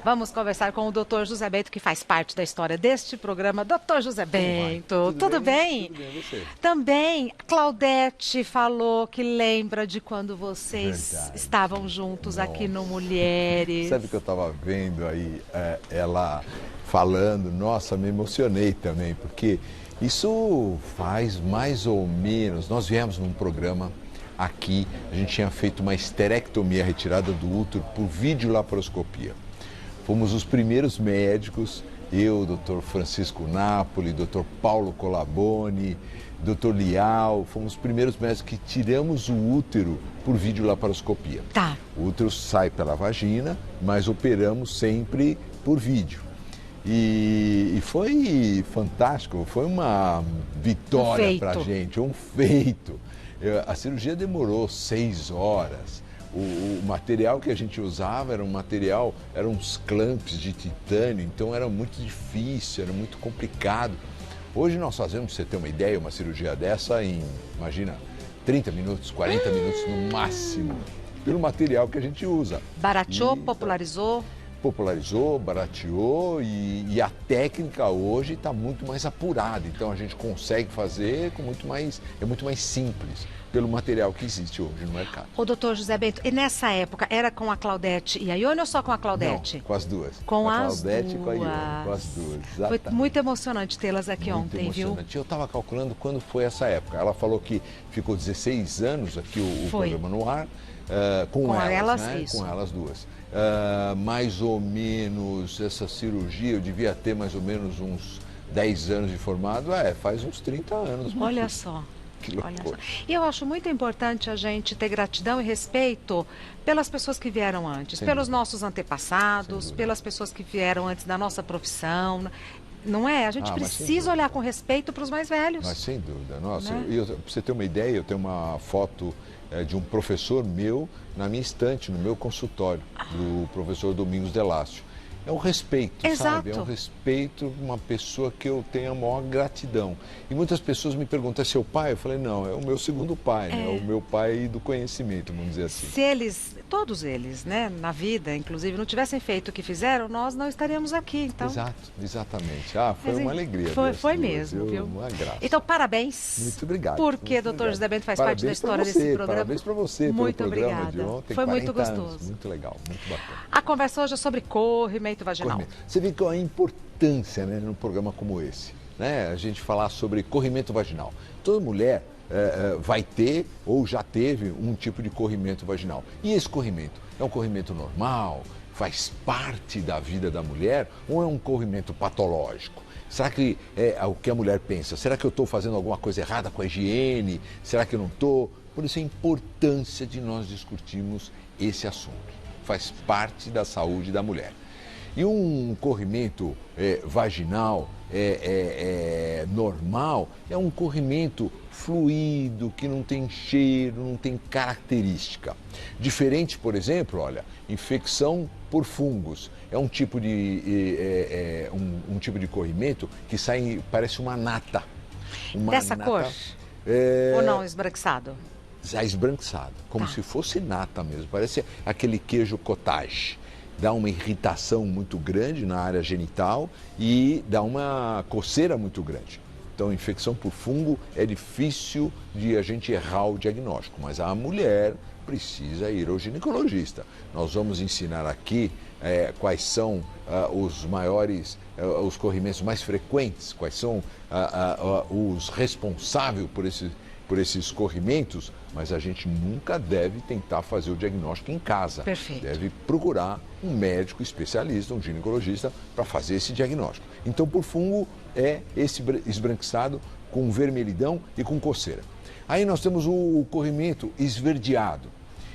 Vamos conversar com o Dr. José Bento, que faz parte da história deste programa. Dr. José Bento, tudo bem? Tudo bem, você? Também, Claudete falou que lembra de quando vocês estavam juntos aqui no Mulheres. Sabe que eu estava vendo aí ela falando, nossa, me emocionei também, porque isso faz mais ou menos, nós viemos num programa aqui, a gente tinha feito uma esterectomia, retirada do útero por videolaparoscopia. Fomos os primeiros médicos, eu, Dr. Francisco Napoli, Dr. Paulo Colaboni, Dr. Lial, fomos os primeiros médicos que tiramos o útero por videolaparoscopia. Tá. O útero sai pela vagina, mas operamos sempre por vídeo. E foi fantástico, foi uma vitória para a gente, um feito. A cirurgia demorou 6 horas. O material que a gente usava era um material, eram uns clamps de titânio, então era muito difícil, era muito complicado. Hoje nós fazemos, pra você ter uma ideia, uma cirurgia dessa em, imagina, 30 minutos, 40 minutos no máximo, pelo material que a gente usa. Barateou, popularizou? Popularizou, barateou e a técnica hoje está muito mais apurada, então a gente consegue fazer com muito mais, é muito mais simples pelo material que existe hoje no mercado. O doutor José Bento, e nessa época era com a Claudete e a Ione ou só com a Claudete? Não, com as duas. Com a as Claudete duas. E com a Ione, com as duas. Exatamente. Foi muito emocionante tê-las aqui muito ontem, emocionante. viu? Eu estava calculando quando foi essa época. Ela falou que ficou 16 anos aqui o programa no ar, com elas, né? Isso. Com elas duas. Mais ou menos, essa cirurgia, eu devia ter mais ou menos uns 10 anos de formado, faz uns 30 anos. Olha só. Que loucura. E eu acho muito importante a gente ter gratidão e respeito pelas pessoas que vieram antes, pelos nossos antepassados, pelas pessoas que vieram antes da nossa profissão. Não é? A gente precisa olhar com respeito para os mais velhos. Mas sem dúvida. Nossa, né? Para você ter uma ideia, eu tenho uma foto de um professor meu na minha estante, no meu consultório, do professor Domingos Delácio. É um respeito, Exato. sabe? É um respeito, uma pessoa que eu tenho a maior gratidão. E muitas pessoas me perguntam, é seu pai? Eu falei, não, é o meu segundo pai, né? O meu pai do conhecimento, vamos dizer assim. Se eles, todos eles, né, na vida, inclusive, não tivessem feito o que fizeram, nós não estaríamos aqui, então... Exato, exatamente. Foi uma alegria. Foi mesmo, viu? Uma graça. Então, parabéns. Muito obrigado. Porque o Dr. José Bento faz parte da história desse programa. Parabéns para você muito pelo programa obrigada. de ontem. Foi muito 40 gostoso. Anos. Muito legal, muito bacana. A conversa hoje é sobre corrimento vaginal. Você vê que é a importância, né, num programa como esse, né, a gente falar sobre corrimento vaginal. Toda mulher vai ter ou já teve um tipo de corrimento vaginal. E esse corrimento é um corrimento normal, faz parte da vida da mulher ou é um corrimento patológico? Será que é o que a mulher pensa? Será que eu estou fazendo alguma coisa errada com a higiene? Será que eu não estou? Por isso a importância de nós discutirmos esse assunto. Faz parte da saúde da mulher. E um corrimento vaginal normal é um corrimento fluido, que não tem cheiro, não tem característica. Diferente, por exemplo, olha, infecção por fungos. É um tipo de, um tipo de corrimento que sai, parece uma nata. Dessa cor? Ou não, esbranquiçado? Já esbranquiçado, como se fosse nata mesmo. Parece aquele queijo cottage. Dá uma irritação muito grande na área genital e dá uma coceira muito grande. Então, infecção por fungo é difícil de a gente errar o diagnóstico, mas a mulher precisa ir ao ginecologista. Nós vamos ensinar aqui quais são os maiores, os corrimentos mais frequentes, quais são os responsáveis por esses corrimentos, mas a gente nunca deve tentar fazer o diagnóstico em casa. Perfeito. Deve procurar um médico especialista, um ginecologista, para fazer esse diagnóstico. Então, por fungo, é esse esbranquiçado com vermelhidão e com coceira. Aí nós temos o corrimento esverdeado.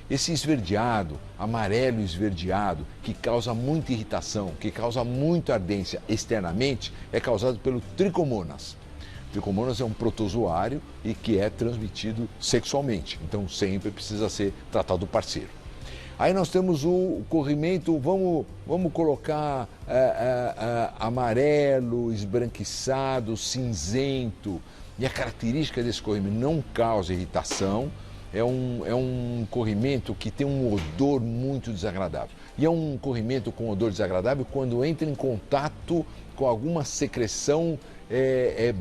Esse esverdeado, amarelo esverdeado, que causa muita irritação, que causa muita ardência externamente, é causado pelo tricomonas. Tricomonas é um protozoário e que é transmitido sexualmente, então sempre precisa ser tratado parceiro. Aí nós temos o corrimento, vamos colocar amarelo, esbranquiçado, cinzento. E a característica desse corrimento não causa irritação, é um corrimento que tem um odor muito desagradável. E é um corrimento com odor desagradável quando entra em contato com alguma secreção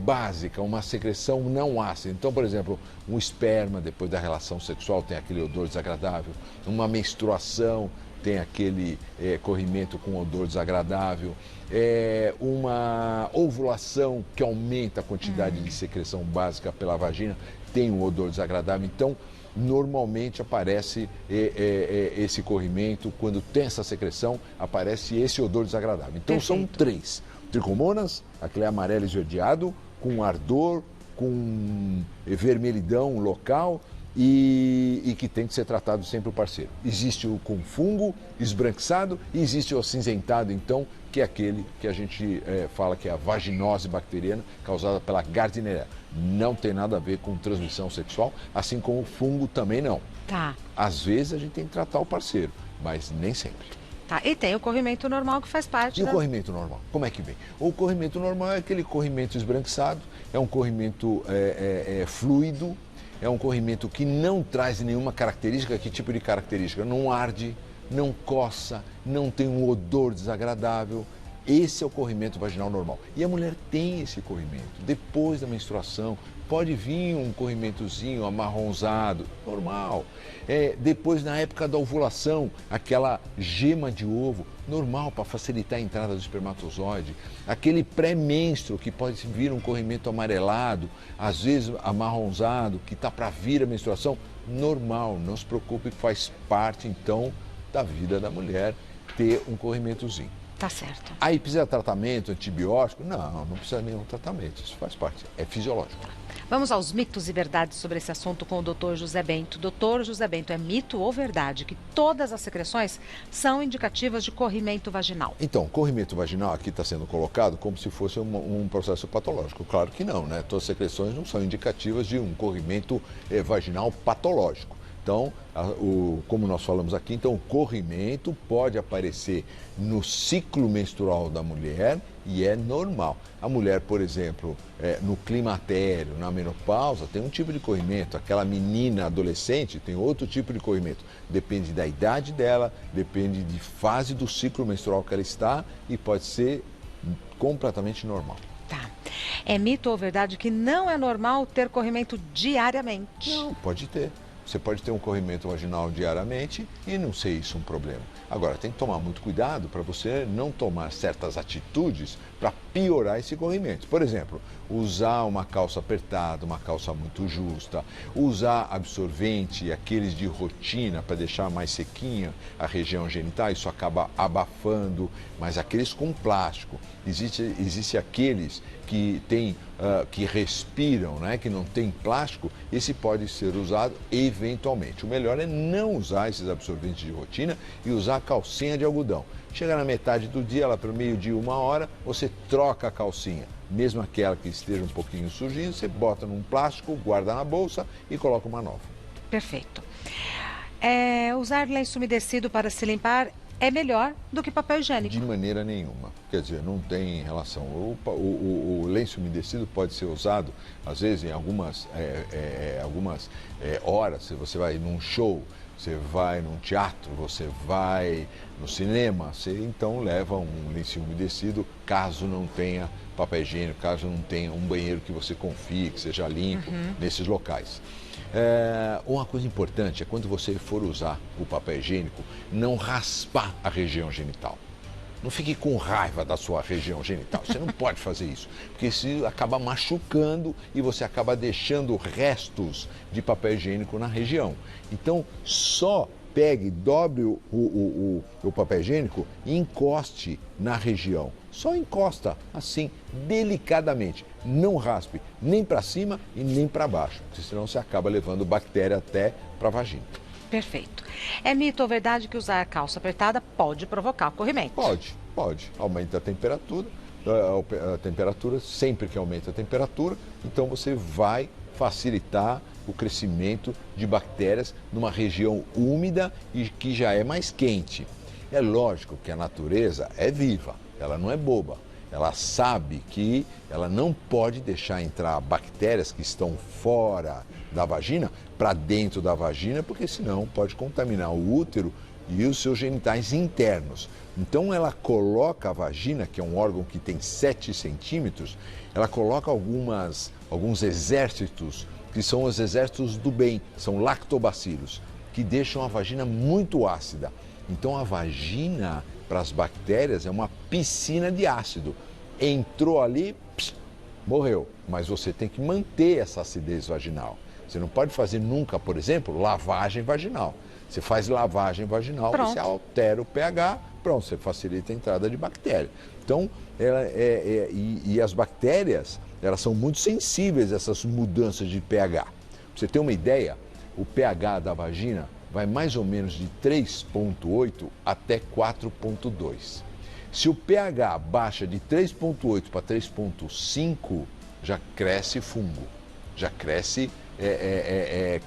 básica, uma secreção não ácida. Então, por exemplo, um esperma depois da relação sexual tem aquele odor desagradável, uma menstruação tem aquele corrimento com odor desagradável, uma ovulação que aumenta a quantidade de secreção básica pela vagina tem um odor desagradável. Então, normalmente aparece esse corrimento, quando tem essa secreção, aparece esse odor desagradável. Então, são 3. Tricomonas, aquele amarelo esverdeado, com ardor, com vermelhidão local e que tem que ser tratado sempre o parceiro. Existe o com fungo esbranquiçado e existe o acinzentado, então, que é aquele que a gente fala que é a vaginose bacteriana causada pela Gardnerella. Não tem nada a ver com transmissão sexual, assim como o fungo também não. Tá. Às vezes a gente tem que tratar o parceiro, mas nem sempre. Tá, e tem o corrimento normal que faz parte. E o corrimento normal, como é que vem? O corrimento normal é aquele corrimento esbranquiçado, é um corrimento fluido, é um corrimento que não traz nenhuma característica. Que tipo de característica? Não arde, não coça, não tem um odor desagradável. Esse é o corrimento vaginal normal. E a mulher tem esse corrimento. Depois da menstruação, pode vir um corrimentozinho amarronzado, normal. Depois, na época da ovulação, aquela gema de ovo, normal, para facilitar a entrada do espermatozoide. Aquele pré-menstro, que pode vir um corrimento amarelado, às vezes amarronzado, que está para vir a menstruação, normal. Não se preocupe, faz parte, então, da vida da mulher ter um corrimentozinho. Tá certo. Aí precisa de tratamento, antibiótico? Não, não precisa de nenhum tratamento, isso faz parte, é fisiológico. Vamos aos mitos e verdades sobre esse assunto com o Dr. José Bento. Dr. José Bento, é mito ou verdade que todas as secreções são indicativas de corrimento vaginal? Então, corrimento vaginal aqui está sendo colocado como se fosse um processo patológico. Claro que não, né? Todas as secreções não são indicativas de um corrimento vaginal patológico. Então, como nós falamos aqui, então o corrimento pode aparecer no ciclo menstrual da mulher e é normal. A mulher, por exemplo, no climatério, na menopausa, tem um tipo de corrimento. Aquela menina adolescente tem outro tipo de corrimento. Depende da idade dela, depende de fase do ciclo menstrual que ela está e pode ser completamente normal. Tá. É mito ou verdade que não é normal ter corrimento diariamente? Não, pode ter. Você pode ter um corrimento vaginal diariamente e não ser isso um problema. Agora, tem que tomar muito cuidado para você não tomar certas atitudes para piorar esse corrimento. Por exemplo, usar uma calça apertada, uma calça muito justa, usar absorvente, aqueles de rotina para deixar mais sequinha a região genital, isso acaba abafando, mas aqueles com plástico. Existe aqueles que que respiram, né, que não tem plástico, esse pode ser usado eventualmente. O melhor é não usar esses absorventes de rotina e usar a calcinha de algodão. Chega na metade do dia, lá para o meio-dia, 1 hora, você troca a calcinha. Mesmo aquela que esteja um pouquinho sujinha, você bota num plástico, guarda na bolsa e coloca uma nova. Perfeito. Usar lenço umedecido para se limpar é melhor do que papel higiênico? De maneira nenhuma. Quer dizer, não tem relação. O lenço umedecido pode ser usado, às vezes, em algumas horas. Se você vai num show, você vai num teatro, você vai no cinema, você então leva um lencinho umedecido, caso não tenha papel higiênico, caso não tenha um banheiro que você confie, que seja limpo, nesses locais. Uma coisa importante é quando você for usar o papel higiênico, não raspar a região genital. Não fique com raiva da sua região genital. Você não pode fazer isso, porque isso acaba machucando e você acaba deixando restos de papel higiênico na região. Então, só pegue, dobre o papel higiênico e encoste na região. Só encosta assim, delicadamente. Não raspe nem para cima e nem para baixo, porque senão você acaba levando bactéria até para a vagina. Perfeito. É mito ou verdade que usar calça apertada pode provocar corrimento? Pode. Aumenta a temperatura, sempre que aumenta a temperatura, então você vai facilitar o crescimento de bactérias numa região úmida e que já é mais quente. É lógico que a natureza é viva, ela não é boba. Ela sabe que ela não pode deixar entrar bactérias que estão fora da vagina para dentro da vagina, porque senão pode contaminar o útero e os seus genitais internos. Então ela coloca a vagina, que é um órgão que tem 7 centímetros, ela coloca alguns exércitos, que são os exércitos do bem, são lactobacilos, que deixam a vagina muito ácida. Então a vagina, para as bactérias, é uma piscina de ácido. Entrou ali, morreu. Mas você tem que manter essa acidez vaginal. Você não pode fazer nunca, por exemplo, lavagem vaginal. Você faz lavagem vaginal, pronto. Você altera o pH, pronto, você facilita a entrada de bactéria. Então, as bactérias, elas são muito sensíveis a essas mudanças de pH. Pra você ter uma ideia, o pH da vagina vai mais ou menos de 3,8 até 4,2. Se o pH baixa de 3,8 para 3,5, já cresce fungo, já cresce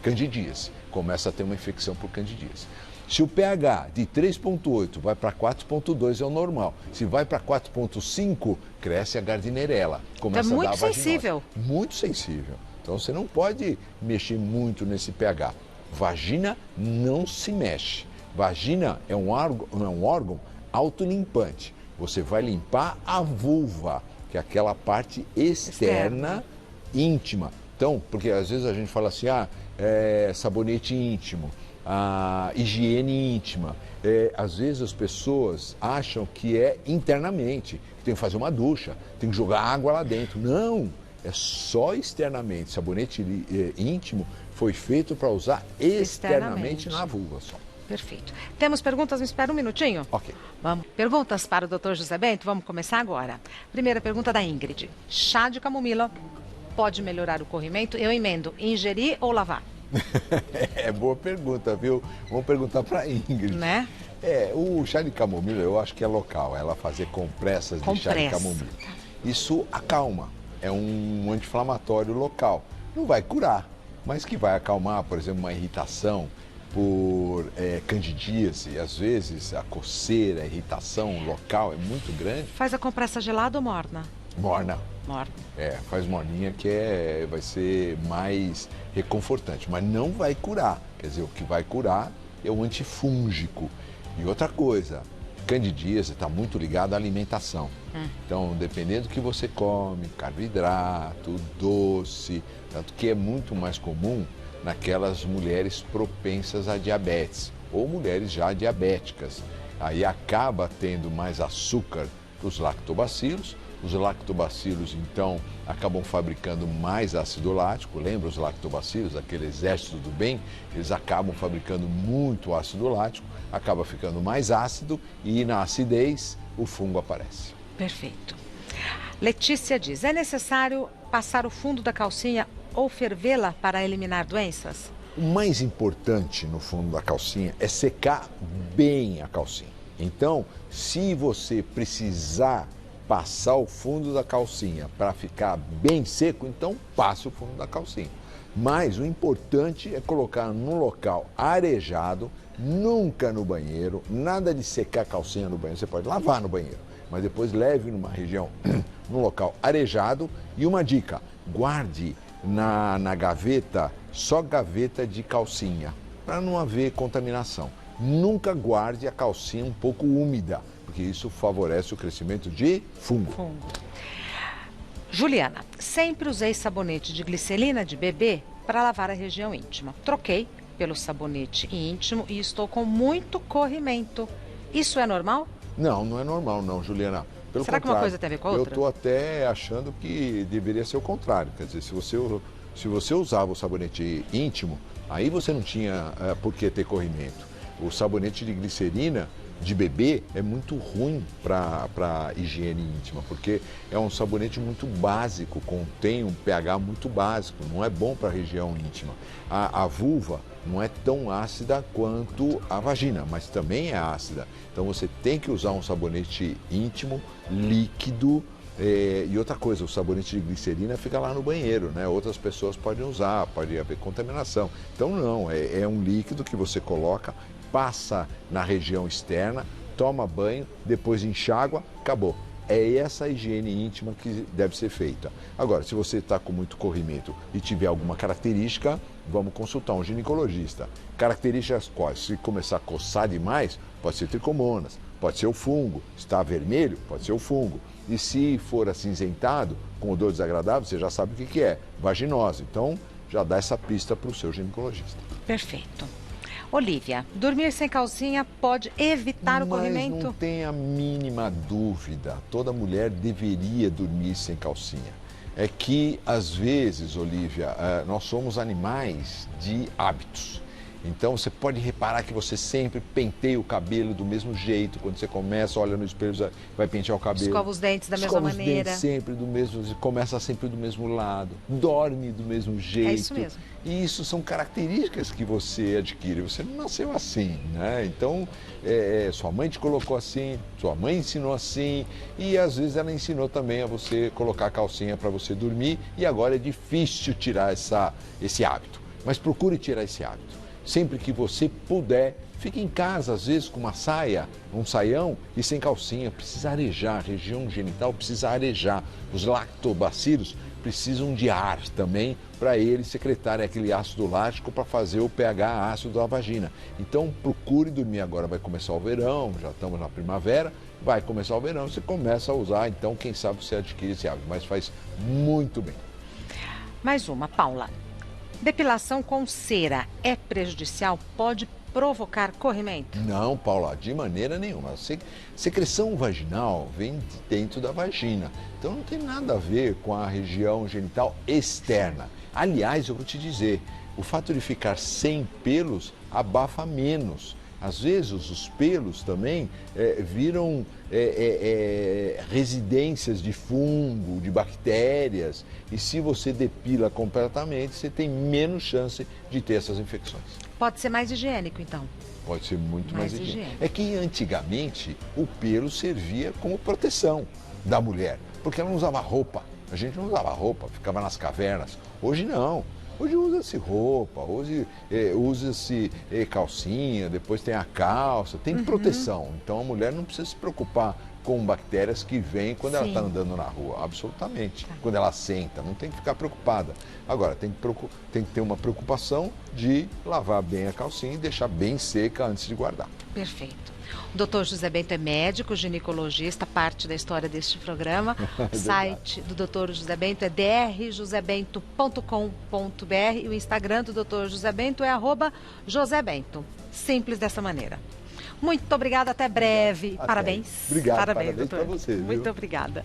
candidíase, começa a ter uma infecção por candidíase. Se o pH de 3,8 vai para 4,2 é o normal. Se vai para 4,5, cresce a gardnerella, começa a dar vaginose. Muito sensível. Muito sensível. Então você não pode mexer muito nesse pH. Vagina não se mexe. Vagina é um órgão autolimpante. Você vai limpar a vulva, que é aquela parte externa, íntima. Então, porque às vezes a gente fala assim, sabonete íntimo, higiene íntima. Às vezes as pessoas acham que é internamente, que tem que fazer uma ducha, tem que jogar água lá dentro. Não, é só externamente. Sabonete íntimo foi feito para usar externamente na vulva só. Perfeito. Temos perguntas? Me espera um minutinho. Ok. Vamos. Perguntas para o Dr. José Bento? Vamos começar agora. Primeira pergunta da Ingrid. Chá de camomila pode melhorar o corrimento? Eu emendo, ingerir ou lavar? É boa pergunta, viu? Vamos perguntar para a Ingrid. Né? O chá de camomila eu acho que é local, ela fazer compressas de chá de camomila. Isso acalma, é um anti-inflamatório local. Não vai curar, mas que vai acalmar, por exemplo, uma irritação por candidíase. Às vezes a coceira, a irritação local é muito grande. Faz a compressa gelada ou morna? Morna. Morna. Faz morninha que vai ser mais reconfortante, mas não vai curar. Quer dizer, o que vai curar é o antifúngico. E outra coisa, candidíase está muito ligado à alimentação. Então, dependendo do que você come, carboidrato, doce, tanto que é muito mais comum naquelas mulheres propensas a diabetes ou mulheres já diabéticas. Aí acaba tendo mais açúcar dos lactobacilos. Os lactobacilos, então, acabam fabricando mais ácido lático. Lembra os lactobacilos, aquele exército do bem? Eles acabam fabricando muito ácido lático, acaba ficando mais ácido e na acidez o fungo aparece. Perfeito. Letícia diz, é necessário passar o fundo da calcinha ou fervê-la para eliminar doenças? O mais importante no fundo da calcinha é secar bem a calcinha. Então, se você precisar passar o fundo da calcinha para ficar bem seco, então passe o fundo da calcinha. Mas o importante é colocar num local arejado, nunca no banheiro, nada de secar a calcinha no banheiro. Você pode lavar no banheiro, mas depois leve numa região, num local arejado. E uma dica, guarde na gaveta, só gaveta de calcinha, para não haver contaminação. Nunca guarde a calcinha um pouco úmida, porque isso favorece o crescimento de fungo. Juliana, sempre usei sabonete de glicerina de bebê para lavar a região íntima. Troquei pelo sabonete íntimo e estou com muito corrimento. Isso é normal? Não, não é normal não, Juliana. Pelo Será que uma coisa tem a ver com a outra? Eu estou até achando que deveria ser o contrário. Quer dizer, se você usava o sabonete íntimo, aí você não tinha por que ter corrimento. O sabonete de glicerina de bebê é muito ruim para higiene íntima, porque é um sabonete muito básico, contém um pH muito básico, não é bom para a região íntima. A vulva não é tão ácida quanto a vagina, mas também é ácida. Então você tem que usar um sabonete íntimo, líquido. E outra coisa, o sabonete de glicerina fica lá no banheiro, né? Outras pessoas podem usar, pode haver contaminação. Então não, é um líquido que você coloca, passa na região externa, toma banho, depois enxágua, acabou. É essa higiene íntima que deve ser feita. Agora, se você está com muito corrimento e tiver alguma característica, vamos consultar um ginecologista. Características quais? Se começar a coçar demais, pode ser tricomonas, pode ser o fungo. Se está vermelho, pode ser o fungo. E se for acinzentado, com odor desagradável, você já sabe o que é, vaginose. Então, já dá essa pista para o seu ginecologista. Perfeito. Olívia, dormir sem calcinha pode evitar o corrimento? Mas não tem a mínima dúvida, toda mulher deveria dormir sem calcinha. É que, às vezes, Olívia, nós somos animais de hábitos. Então, você pode reparar que você sempre penteia o cabelo do mesmo jeito. Quando você começa, olha no espelho, vai pentear o cabelo. Escova os dentes da mesma maneira. Escova os dentes sempre do mesmo, começa sempre do mesmo lado. Dorme do mesmo jeito. É isso mesmo. E isso são características que você adquire. Você não nasceu assim, né? Então, sua mãe te colocou assim, sua mãe ensinou assim. E, às vezes, ela ensinou também a você colocar a calcinha para você dormir. E agora é difícil tirar esse hábito. Mas procure tirar esse hábito. Sempre que você puder, fique em casa, às vezes com uma saia, um saião e sem calcinha. Precisa arejar, a região genital precisa arejar. Os lactobacilos precisam de ar também para eles secretarem aquele ácido lático para fazer o pH ácido da vagina. Então procure dormir agora, vai começar o verão, já estamos na primavera, vai começar o verão, você começa a usar, então quem sabe você adquire esse hábito, mas faz muito bem. Mais uma, Paula. Depilação com cera é prejudicial? Pode provocar corrimento? Não, Paula, de maneira nenhuma. Secreção vaginal vem de dentro da vagina, então não tem nada a ver com a região genital externa. Aliás, eu vou te dizer, o fato de ficar sem pelos abafa menos. Às vezes os pelos também viram residências de fungo, de bactérias. E se você depila completamente, você tem menos chance de ter essas infecções. Pode ser mais higiênico, então? Pode ser muito mais higiênico. É que antigamente o pelo servia como proteção da mulher, porque ela não usava roupa. A gente não usava roupa, ficava nas cavernas. Hoje não. Hoje usa-se roupa, hoje usa-se calcinha, depois tem a calça, tem proteção. Então a mulher não precisa se preocupar com bactérias que vêm quando ela está andando na rua, absolutamente. Quando ela senta, não tem que ficar preocupada. Agora, tem que ter uma preocupação de lavar bem a calcinha e deixar bem seca antes de guardar. Perfeito. O Dr. José Bento é médico, ginecologista, parte da história deste programa. O site do Dr. José Bento é drjosebento.com.br e o Instagram do Dr. José Bento é @josebento. Simples dessa maneira. Muito obrigada, até breve. Até. Parabéns. Obrigado, parabéns para você. Muito obrigada.